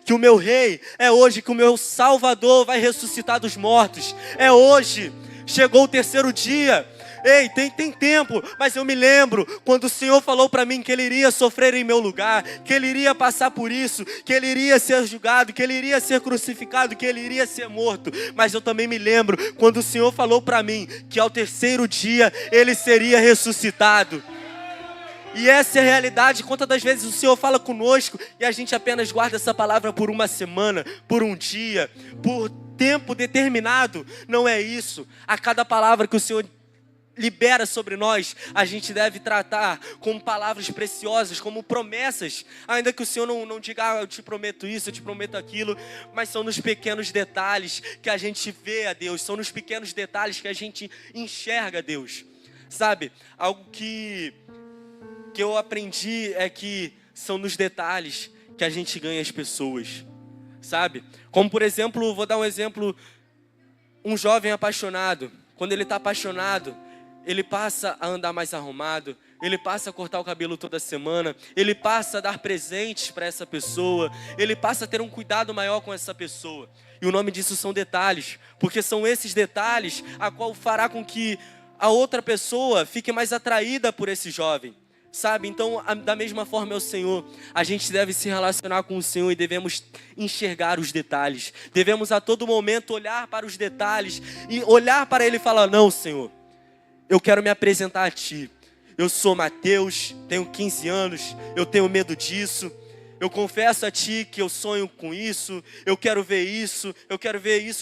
que o meu rei, é hoje que o meu Salvador vai ressuscitar dos mortos, é hoje, chegou o 3º dia. Ei, tem tempo, mas eu me lembro quando o Senhor falou para mim que Ele iria sofrer em meu lugar, que Ele iria passar por isso, que Ele iria ser julgado, que Ele iria ser crucificado, que Ele iria ser morto. Mas eu também me lembro quando o Senhor falou para mim que ao 3º dia Ele seria ressuscitado. E essa é a realidade. Quantas das vezes o Senhor fala conosco e a gente apenas guarda essa palavra por uma semana, por um dia, por tempo determinado. Não é isso. A cada palavra que o Senhor libera sobre nós, a gente deve tratar como palavras preciosas, como promessas, ainda que o Senhor não diga, eu te prometo isso, eu te prometo aquilo, mas são nos pequenos detalhes que a gente vê a Deus, são nos pequenos detalhes que a gente enxerga a Deus, sabe? Algo que eu aprendi é que são nos detalhes que a gente ganha as pessoas, sabe? Como, por exemplo, vou dar um exemplo, um jovem apaixonado, quando ele está apaixonado, ele passa a andar mais arrumado, ele passa a cortar o cabelo toda semana, ele passa a dar presentes para essa pessoa, ele passa a ter um cuidado maior com essa pessoa. E o nome disso são detalhes, porque são esses detalhes a qual fará com que a outra pessoa fique mais atraída por esse jovem. Sabe, então da mesma forma é o Senhor. A gente deve se relacionar com o Senhor e devemos enxergar os detalhes. Devemos a todo momento olhar para os detalhes e olhar para Ele e falar: não, Senhor, eu quero me apresentar a Ti. Eu sou Mateus, tenho 15 anos, eu tenho medo disso. Eu confesso a Ti que eu sonho com isso, eu quero ver isso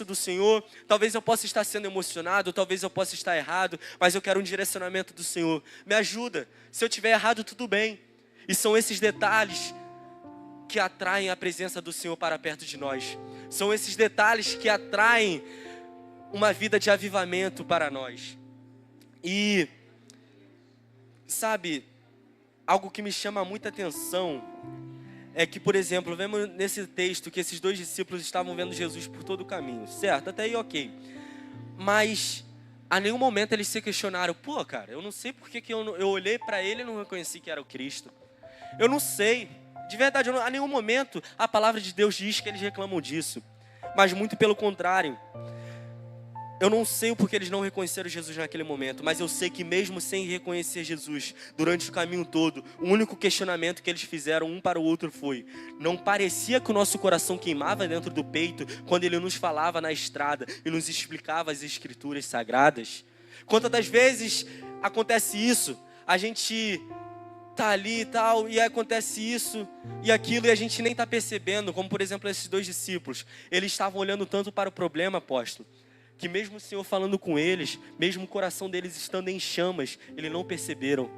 do Senhor. Talvez eu possa estar sendo emocionado, talvez eu possa estar errado, mas eu quero um direcionamento do Senhor. Me ajuda. Se eu estiver errado, tudo bem. E são esses detalhes que atraem a presença do Senhor para perto de nós. São esses detalhes que atraem uma vida de avivamento para nós. E, sabe, algo que me chama muita atenção é que, por exemplo, vemos nesse texto que esses 2 discípulos estavam vendo Jesus por todo o caminho, certo? Até aí ok. Mas a nenhum momento eles se questionaram: pô, cara, eu não sei porque que eu olhei para ele e não reconheci que era o Cristo. Eu não sei, de verdade, a nenhum momento a palavra de Deus diz que eles reclamam disso. Mas muito pelo contrário. Eu não sei o porquê eles não reconheceram Jesus naquele momento, mas eu sei que mesmo sem reconhecer Jesus, durante o caminho todo, o único questionamento que eles fizeram um para o outro foi: não parecia que o nosso coração queimava dentro do peito quando Ele nos falava na estrada e nos explicava as Escrituras Sagradas? Quantas das vezes acontece isso? A gente tá ali e tal, e acontece isso e aquilo, e a gente nem tá percebendo, como por exemplo esses 2 discípulos. Eles estavam olhando tanto para o problema, apóstolo, que mesmo o Senhor falando com eles, mesmo o coração deles estando em chamas, eles não perceberam.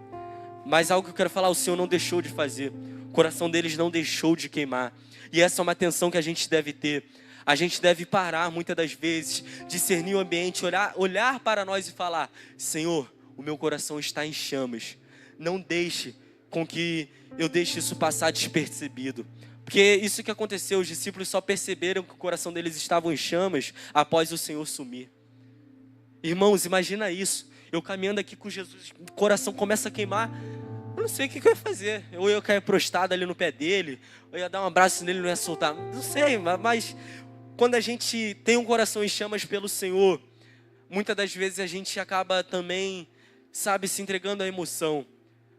Mas algo que eu quero falar, o Senhor não deixou de fazer. O coração deles não deixou de queimar. E essa é uma atenção que a gente deve ter. A gente deve parar muitas das vezes, discernir o ambiente, olhar para nós e falar: Senhor, o meu coração está em chamas. Não deixe com que eu deixe isso passar despercebido. Porque isso que aconteceu, os discípulos só perceberam que o coração deles estava em chamas após o Senhor sumir. Irmãos, imagina isso. Eu caminhando aqui com Jesus, o coração começa a queimar. Eu não sei o que eu ia fazer. Ou eu ia cair prostrado ali no pé dele, ou eu ia dar um abraço nele e não ia soltar. Não sei, mas quando a gente tem um coração em chamas pelo Senhor, muitas das vezes a gente acaba também, sabe, se entregando à emoção.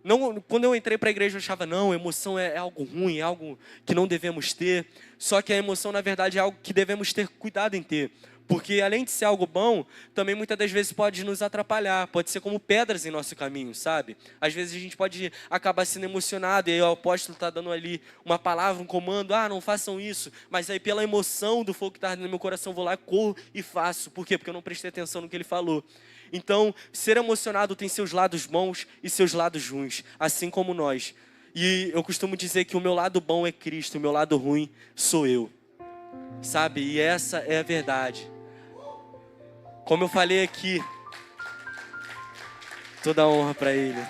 Não, quando eu entrei para a igreja eu achava: não, emoção é algo ruim, é algo que não devemos ter. Só que a emoção na verdade é algo que devemos ter cuidado em ter. Porque além de ser algo bom, também muitas das vezes pode nos atrapalhar. Pode ser como pedras em nosso caminho, sabe? Às vezes a gente pode acabar sendo emocionado e aí o apóstolo está dando ali uma palavra, um comando: ah, não façam isso. Mas aí pela emoção do fogo que está no meu coração, eu vou lá, corro e faço. Por quê? Porque eu não prestei atenção no que ele falou. Então, ser emocionado tem seus lados bons e seus lados ruins, assim como nós. E eu costumo dizer que o meu lado bom é Cristo, o meu lado ruim sou eu. Sabe? E essa é a verdade. Como eu falei aqui, toda a honra para Ele.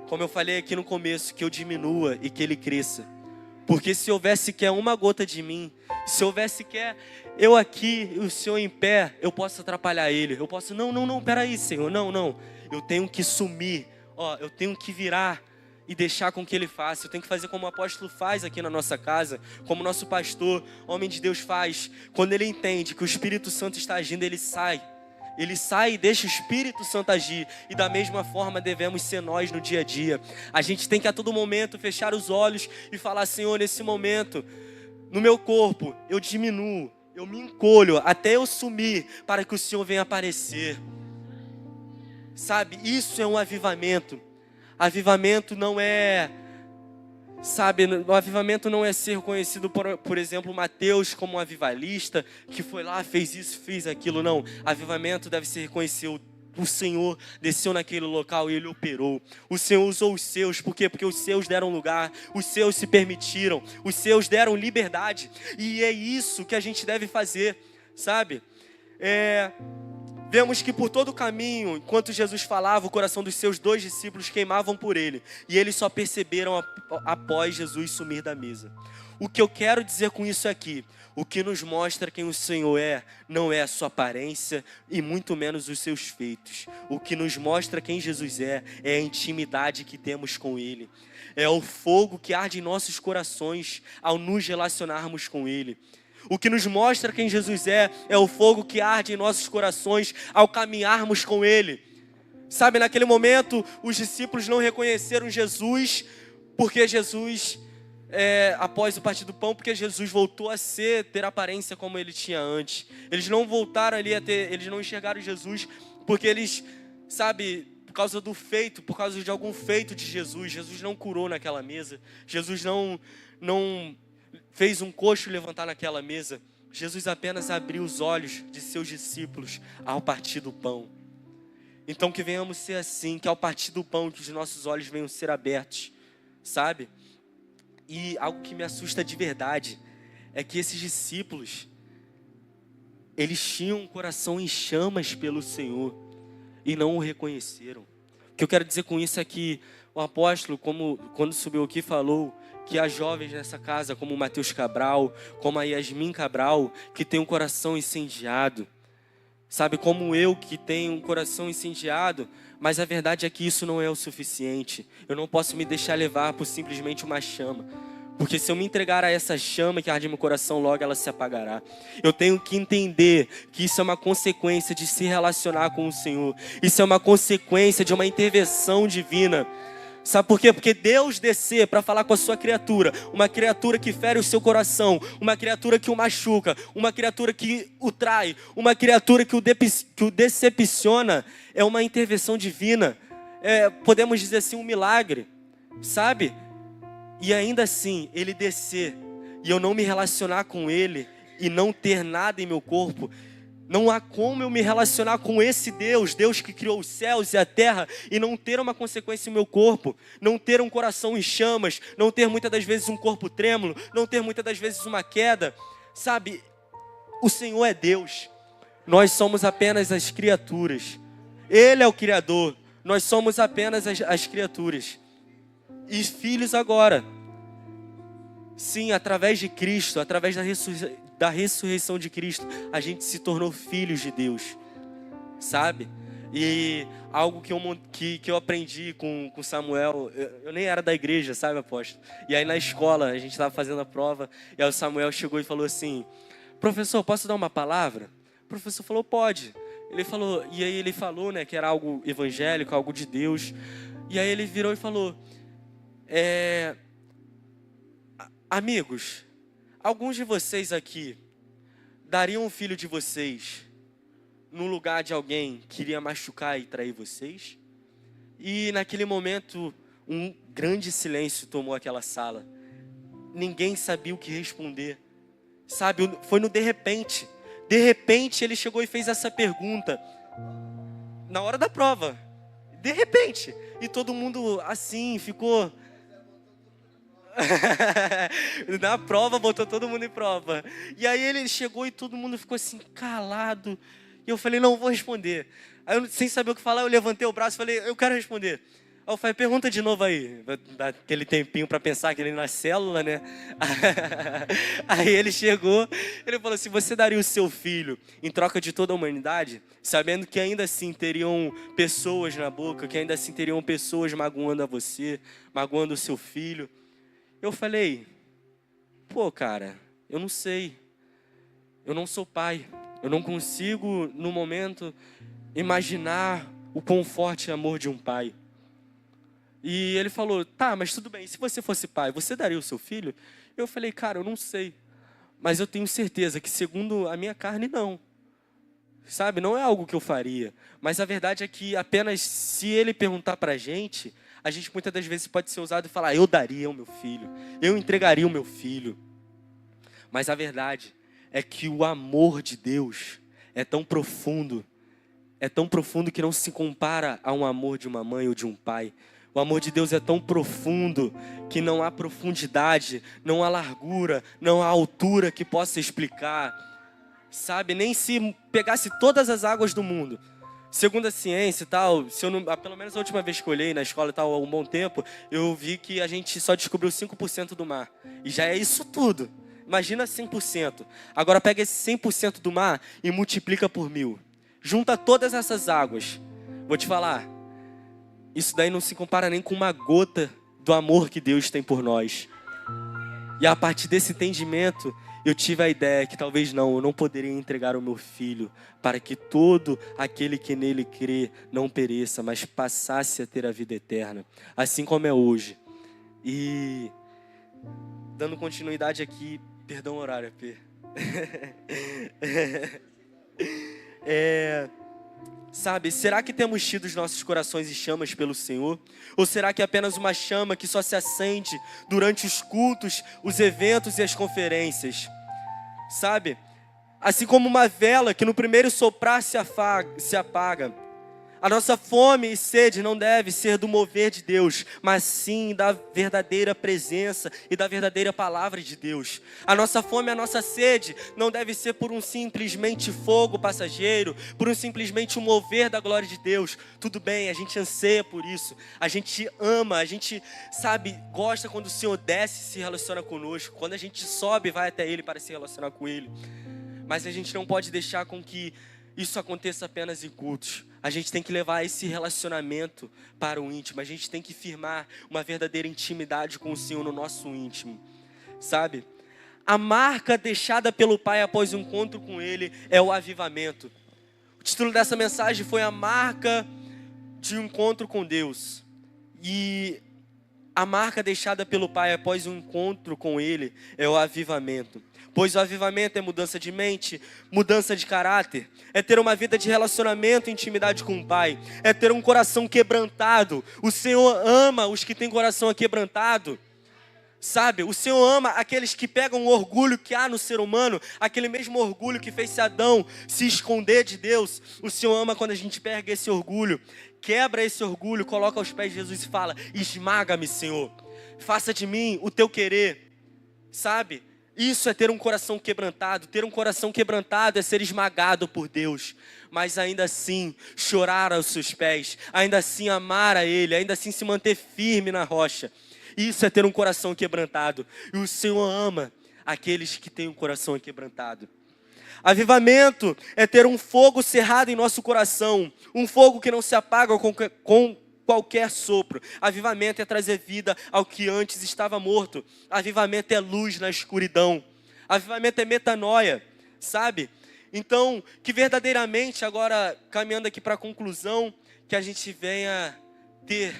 Como eu falei aqui no começo, que eu diminua e que Ele cresça. Porque se houvesse sequer uma gota de mim, se houvesse sequer eu aqui e o Senhor em pé, eu posso atrapalhar Ele. Eu posso: não, peraí, Senhor, não. Eu tenho que sumir, eu tenho que virar e deixar com que Ele faça. Eu tenho que fazer como o apóstolo faz aqui na nossa casa, como o nosso pastor, homem de Deus, faz. Quando ele entende que o Espírito Santo está agindo, ele sai. Ele sai e deixa o Espírito Santo agir. E da mesma forma devemos ser nós no dia a dia. A gente tem que a todo momento fechar os olhos e falar: Senhor, nesse momento, no meu corpo, eu diminuo, eu me encolho até eu sumir, para que o Senhor venha aparecer. Sabe, isso é um avivamento. Avivamento não é, sabe, o avivamento não é ser reconhecido por exemplo, Mateus como um avivalista, que foi lá, fez isso, fez aquilo. Não, avivamento deve ser reconhecido. O Senhor desceu naquele local e Ele operou. O Senhor usou os seus. Por quê? Porque os seus deram lugar. Os seus se permitiram. Os seus deram liberdade. E é isso que a gente deve fazer, sabe? Vemos que por todo o caminho, enquanto Jesus falava, o coração dos seus 2 discípulos queimavam por ele. E eles só perceberam após Jesus sumir da mesa. O que eu quero dizer com isso aqui, o que nos mostra quem o Senhor é, não é a sua aparência e muito menos os seus feitos. O que nos mostra quem Jesus é a intimidade que temos com Ele. É o fogo que arde em nossos corações ao nos relacionarmos com Ele. O que nos mostra quem Jesus é o fogo que arde em nossos corações ao caminharmos com Ele. Sabe, naquele momento, os discípulos não reconheceram Jesus, porque Jesus, após o partir do pão, porque Jesus voltou a ter aparência como Ele tinha antes. Eles não voltaram ali eles não enxergaram Jesus, porque eles, sabe, por causa do feito, por causa de algum feito de Jesus. Jesus não curou naquela mesa. Jesus não fez um coxo levantar naquela mesa. Jesus apenas abriu os olhos de seus discípulos ao partir do pão. Então que venhamos ser assim, que ao partir do pão, que os nossos olhos venham ser abertos, sabe? E algo que me assusta de verdade é que esses discípulos, eles tinham um coração em chamas pelo Senhor e não o reconheceram. O que eu quero dizer com isso é que o apóstolo, quando subiu aqui, falou que há jovens nessa casa, como o Mateus Cabral, como a Yasmin Cabral, que tem um coração incendiado. Sabe, como eu, que tenho um coração incendiado, mas a verdade é que isso não é o suficiente. Eu não posso me deixar levar por simplesmente uma chama. Porque se eu me entregar a essa chama que arde no meu coração, logo ela se apagará. Eu tenho que entender que isso é uma consequência de se relacionar com o Senhor. Isso é uma consequência de uma intervenção divina. Sabe por quê? Porque Deus descer para falar com a sua criatura, uma criatura que fere o seu coração, uma criatura que o machuca, uma criatura que o trai, uma criatura que o decepciona, é uma intervenção divina. Podemos dizer assim, um milagre, sabe? E ainda assim, Ele descer e eu não me relacionar com Ele e não ter nada em meu corpo, não há como eu me relacionar com esse Deus que criou os céus e a terra, e não ter uma consequência em meu corpo, não ter um coração em chamas, não ter muitas das vezes um corpo trêmulo, não ter muitas das vezes uma queda. Sabe, o Senhor é Deus, nós somos apenas as criaturas. Ele é o Criador, nós somos apenas as criaturas. E filhos agora. Sim, através de Cristo, através da ressurreição de Cristo, a gente se tornou filhos de Deus, sabe? E algo que eu aprendi com Samuel, eu nem era da igreja, sabe, apóstolo? E aí na escola, a gente estava fazendo a prova, e aí o Samuel chegou e falou assim: professor, posso dar uma palavra? O professor falou, pode. E aí ele falou, né, que era algo evangélico, algo de Deus. E aí ele virou e falou, amigos, alguns de vocês aqui dariam um filho de vocês no lugar de alguém que iria machucar e trair vocês? E naquele momento, um grande silêncio tomou aquela sala. Ninguém sabia o que responder. Sabe, foi no de repente. De repente, ele chegou e fez essa pergunta. Na hora da prova. De repente. E todo mundo assim, ficou... Na prova, botou todo mundo em prova. E aí ele chegou e todo mundo ficou assim, calado. E eu falei, não vou responder. Aí eu, sem saber o que falar, eu levantei o braço e falei, eu quero responder. Aí eu falei, pergunta de novo aí. Dá aquele tempinho para pensar que ele na célula, né? Aí ele chegou, ele falou assim, você daria o seu filho em troca de toda a humanidade? Sabendo que ainda assim teriam pessoas na boca, que ainda assim teriam pessoas magoando a você, magoando o seu filho. Eu falei, pô, cara, eu não sei. Eu não sou pai. Eu não consigo, no momento, imaginar o quão forte é o amor de um pai. E ele falou, tá, mas tudo bem, se você fosse pai, você daria o seu filho? Eu falei, cara, eu não sei. Mas eu tenho certeza que, segundo a minha carne, não. Sabe, não é algo que eu faria. Mas a verdade é que apenas se ele perguntar pra gente, a gente muitas das vezes pode ser ousado e falar, eu daria o meu filho, eu entregaria o meu filho. Mas a verdade é que o amor de Deus é tão profundo que não se compara a um amor de uma mãe ou de um pai. O amor de Deus é tão profundo que não há profundidade, não há largura, não há altura que possa explicar. sabe? Nem se pegasse todas as águas do mundo. Segundo a ciência e tal, se eu não, pelo menos a última vez que eu olhei na escola e tal, há um bom tempo, eu vi que a gente só descobriu 5% do mar. E já é isso tudo. Imagina 100%. Agora pega esse 100% do mar e multiplica por 1000. Junta todas essas águas. Vou te falar, isso daí não se compara nem com uma gota do amor que Deus tem por nós. E a partir desse entendimento, eu tive a ideia que talvez eu não poderia entregar o meu filho para que todo aquele que nele crê não pereça, mas passasse a ter a vida eterna, assim como é hoje. E dando continuidade aqui, perdão o horário, P. Sabe, será que temos tido os nossos corações em chamas pelo Senhor? Ou será que é apenas uma chama que só se acende durante os cultos, os eventos e as conferências? Sabe, assim como uma vela que no primeiro soprar se apaga. A nossa fome e sede não deve ser do mover de Deus, mas sim da verdadeira presença e da verdadeira palavra de Deus. A nossa fome e a nossa sede não deve ser por um simplesmente fogo passageiro, por um simplesmente um mover da glória de Deus. Tudo bem, a gente anseia por isso, a gente ama, a gente, sabe, gosta quando o Senhor desce e se relaciona conosco, quando a gente sobe e vai até Ele para se relacionar com Ele. Mas a gente não pode deixar com que isso aconteça apenas em cultos. A gente tem que levar esse relacionamento para o íntimo. A gente tem que firmar uma verdadeira intimidade com o Senhor no nosso íntimo. Sabe? A marca deixada pelo Pai após o encontro com Ele é o avivamento. O título dessa mensagem foi a marca de um encontro com Deus. E a marca deixada pelo Pai após o encontro com Ele é o avivamento. Pois o avivamento é mudança de mente, mudança de caráter, é ter uma vida de relacionamento e intimidade com o Pai, é ter um coração quebrantado. O Senhor ama os que têm coração quebrantado, sabe? O Senhor ama aqueles que pegam o orgulho que há no ser humano, aquele mesmo orgulho que fez Adão se esconder de Deus. O Senhor ama quando a gente pega esse orgulho, quebra esse orgulho, coloca aos pés de Jesus e fala: esmaga-me, Senhor, faça de mim o teu querer, sabe? Isso é ter um coração quebrantado. Ter um coração quebrantado é ser esmagado por Deus, mas ainda assim chorar aos seus pés, ainda assim amar a Ele, ainda assim se manter firme na rocha. Isso é ter um coração quebrantado. E o Senhor ama aqueles que têm um coração quebrantado. Avivamento é ter um fogo cerrado em nosso coração, um fogo que não se apaga com qualquer sopro. Avivamento é trazer vida ao que antes estava morto. Avivamento é luz na escuridão. Avivamento é metanoia, sabe? Então, que verdadeiramente, agora caminhando aqui para a conclusão, que a gente venha ter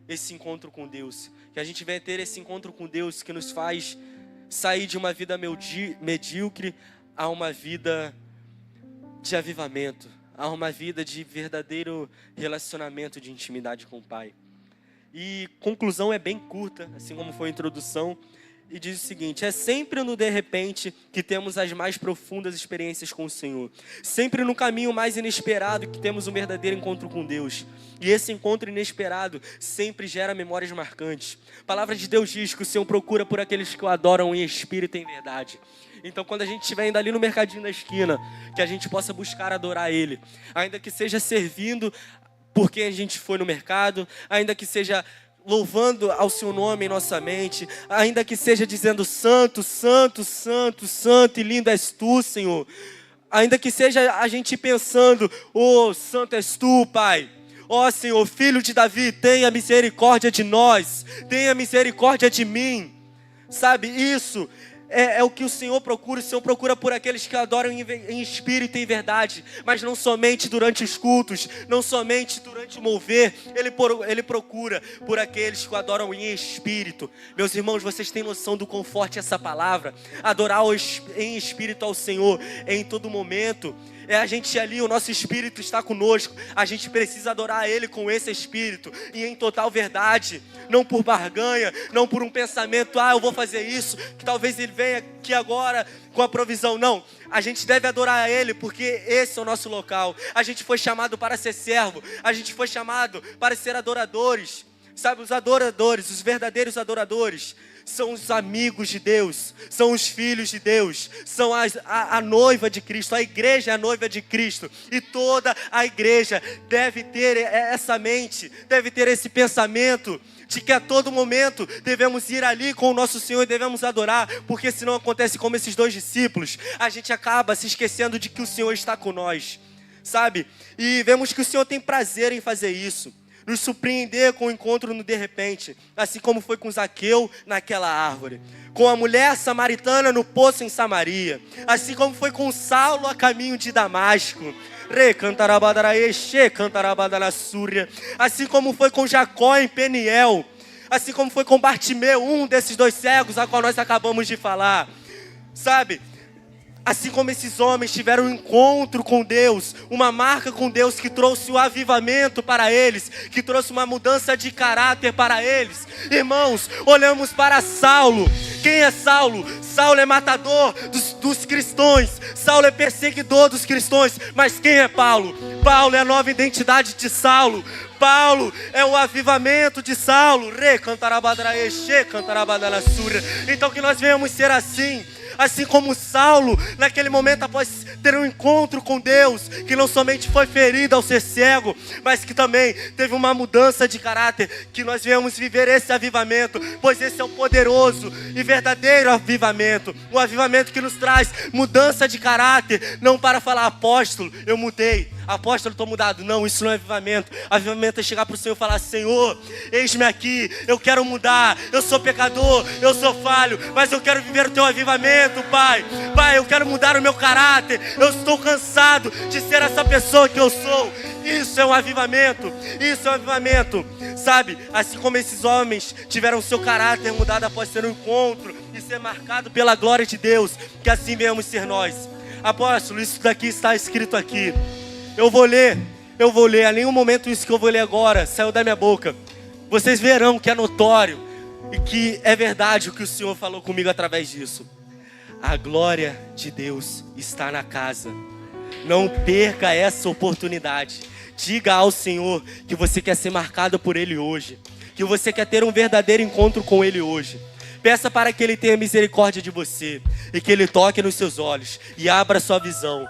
esse encontro com Deus. Que a gente venha ter esse encontro com Deus que nos faz sair de uma vida medíocre a uma vida de avivamento, a uma vida de verdadeiro relacionamento, de intimidade com o Pai. E conclusão é bem curta, assim como foi a introdução, e diz o seguinte: é sempre no de repente que temos as mais profundas experiências com o Senhor. Sempre no caminho mais inesperado que temos um verdadeiro encontro com Deus. E esse encontro inesperado sempre gera memórias marcantes. A palavra de Deus diz que o Senhor procura por aqueles que o adoram em espírito e em verdade. Então, quando a gente estiver indo ali no mercadinho da esquina, que a gente possa buscar adorar Ele, ainda que seja servindo por quem a gente foi no mercado, ainda que seja louvando ao seu nome em nossa mente, ainda que seja dizendo santo, santo, santo, santo e lindo és tu, Senhor, ainda que seja a gente pensando: oh, santo és tu, Pai, ó Senhor, filho de Davi, tenha misericórdia de nós, tenha misericórdia de mim, sabe, isso é o que o Senhor procura por aqueles que adoram em espírito e em verdade, mas não somente durante os cultos, não somente durante o mover, Ele procura por aqueles que o adoram em espírito. Meus irmãos, vocês têm noção do conforto essa palavra? Adorar em espírito ao Senhor em todo momento. É a gente ali, o nosso espírito está conosco. A gente precisa adorar Ele com esse espírito e em total verdade, não por barganha, não por um pensamento: eu vou fazer isso, que talvez Ele venha aqui agora com a provisão. Não, a gente deve adorar a Ele porque esse é o nosso local. A gente foi chamado para ser servo, a gente foi chamado para ser adoradores. Sabe, os adoradores, os verdadeiros adoradores, são os amigos de Deus, são os filhos de Deus, são a noiva de Cristo, a igreja é a noiva de Cristo. E toda a igreja deve ter essa mente, deve ter esse pensamento de que a todo momento devemos ir ali com o nosso Senhor e devemos adorar, porque senão acontece como esses dois discípulos, a gente acaba se esquecendo de que o Senhor está com nós, sabe? E vemos que o Senhor tem prazer em fazer isso, nos surpreender com o encontro no de repente, assim como foi com Zaqueu naquela árvore, com a mulher samaritana no poço em Samaria, assim como foi com Saulo a caminho de Damasco, assim como foi com Jacó em Peniel, assim como foi com Bartimeu, um desses dois cegos a qual nós acabamos de falar, sabe? Assim como esses homens tiveram um encontro com Deus, uma marca com Deus que trouxe o avivamento para eles, que trouxe uma mudança de caráter para eles. Irmãos, olhamos para Saulo. Quem é Saulo? Saulo é matador dos cristãos. Saulo é perseguidor dos cristãos. Mas quem é Paulo? Paulo é a nova identidade de Saulo. Paulo é o avivamento de Saulo. Então que nós venhamos ser assim como Saulo, naquele momento após ter um encontro com Deus, que não somente foi ferido ao ser cego, mas que também teve uma mudança de caráter, que nós venhamos viver esse avivamento, pois esse é o poderoso e verdadeiro avivamento, o avivamento que nos traz mudança de caráter, não para falar, apóstolo, eu mudei, apóstolo, estou mudado. Não, isso não é avivamento. Avivamento é chegar para o Senhor e falar, Senhor, eis-me aqui, eu quero mudar, eu sou pecador, eu sou falho, mas eu quero viver o teu avivamento, Pai. Pai, eu quero mudar o meu caráter, eu estou cansado de ser essa pessoa que eu sou. Isso é um avivamento, isso é um avivamento, sabe? Assim como esses homens tiveram seu caráter mudado após ter um encontro e ser marcado pela glória de Deus, que assim venhamos ser nós. Apóstolo, isso daqui está escrito aqui. Eu vou ler, a nenhum momento isso que eu vou ler agora saiu da minha boca. Vocês verão que é notório e que é verdade o que o Senhor falou comigo através disso. A glória de Deus está na casa. Não perca essa oportunidade. Diga ao Senhor que você quer ser marcado por Ele hoje, que você quer ter um verdadeiro encontro com Ele hoje. Peça para que Ele tenha misericórdia de você e que Ele toque nos seus olhos e abra sua visão.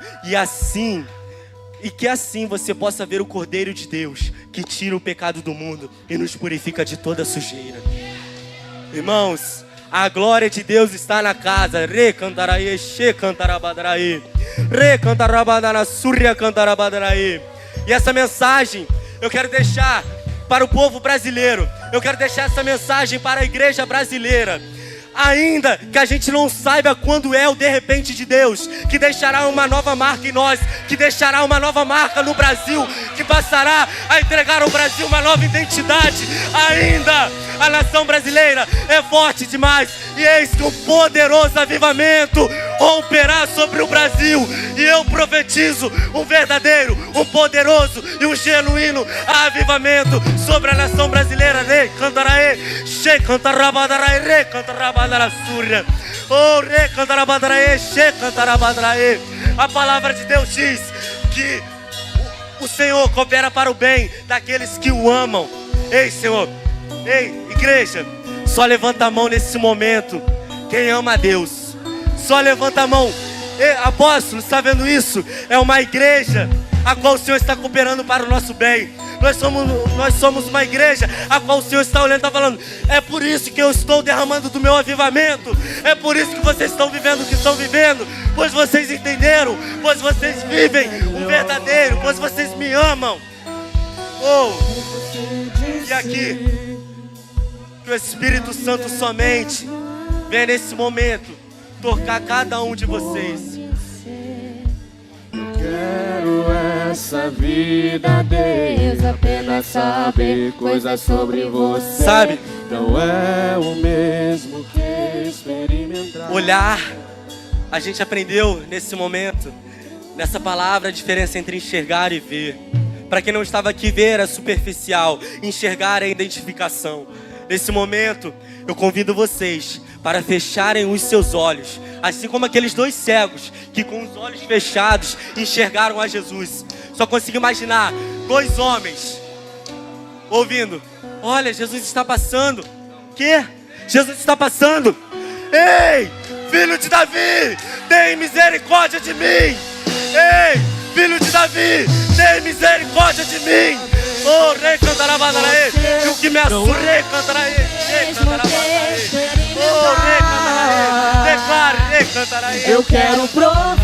E que assim você possa ver o Cordeiro de Deus que tira o pecado do mundo e nos purifica de toda sujeira. Irmãos, a glória de Deus está na casa. E essa mensagem eu quero deixar para o povo brasileiro. Eu quero deixar essa mensagem para a igreja brasileira. Ainda que a gente não saiba quando é o de repente de Deus, que deixará uma nova marca em nós, que deixará uma nova marca no Brasil, que passará a entregar ao Brasil uma nova identidade. Ainda a nação brasileira é forte demais, e eis que um poderoso avivamento romperá sobre o Brasil, e eu profetizo um verdadeiro, um poderoso e um genuíno avivamento sobre a nação brasileira. A palavra de Deus diz que o Senhor coopera para o bem daqueles que o amam. Ei, Senhor, ei, igreja, só levanta a mão nesse momento quem ama a Deus. Só levanta a mão. Ei, apóstolo, está vendo isso? É uma igreja a qual o Senhor está cooperando para o nosso bem. Nós somos uma igreja a qual o Senhor está olhando e está falando, é por isso que eu estou derramando do meu avivamento, é por isso que vocês estão vivendo o que estão vivendo, pois vocês entenderam, pois vocês vivem o verdadeiro, pois vocês me amam. E aqui, que o Espírito Santo somente venha nesse momento tocar cada um de vocês. Quero essa vida, Deus, apenas saber coisas sobre você. Sabe? Não é o mesmo que experimentar. Olhar, a gente aprendeu nesse momento, nessa palavra, a diferença entre enxergar e ver. Para quem não estava aqui, ver é superficial, enxergar é identificação. Nesse momento, eu convido vocês para fecharem os seus olhos, assim como aqueles dois cegos que com os olhos fechados enxergaram a Jesus. Só consigo imaginar dois homens ouvindo. Olha, Jesus está passando. Quê? Jesus está passando. Ei, filho de Davi, tem misericórdia de mim. Ei, filho de Davi, tem misericórdia de mim. Oh, rei cantará badaraê. E o que me assura, rei cantará ele. Rei cantará badaraê. Oh, rei cantará ele. Declare, rei cantará ele. Eu quero provar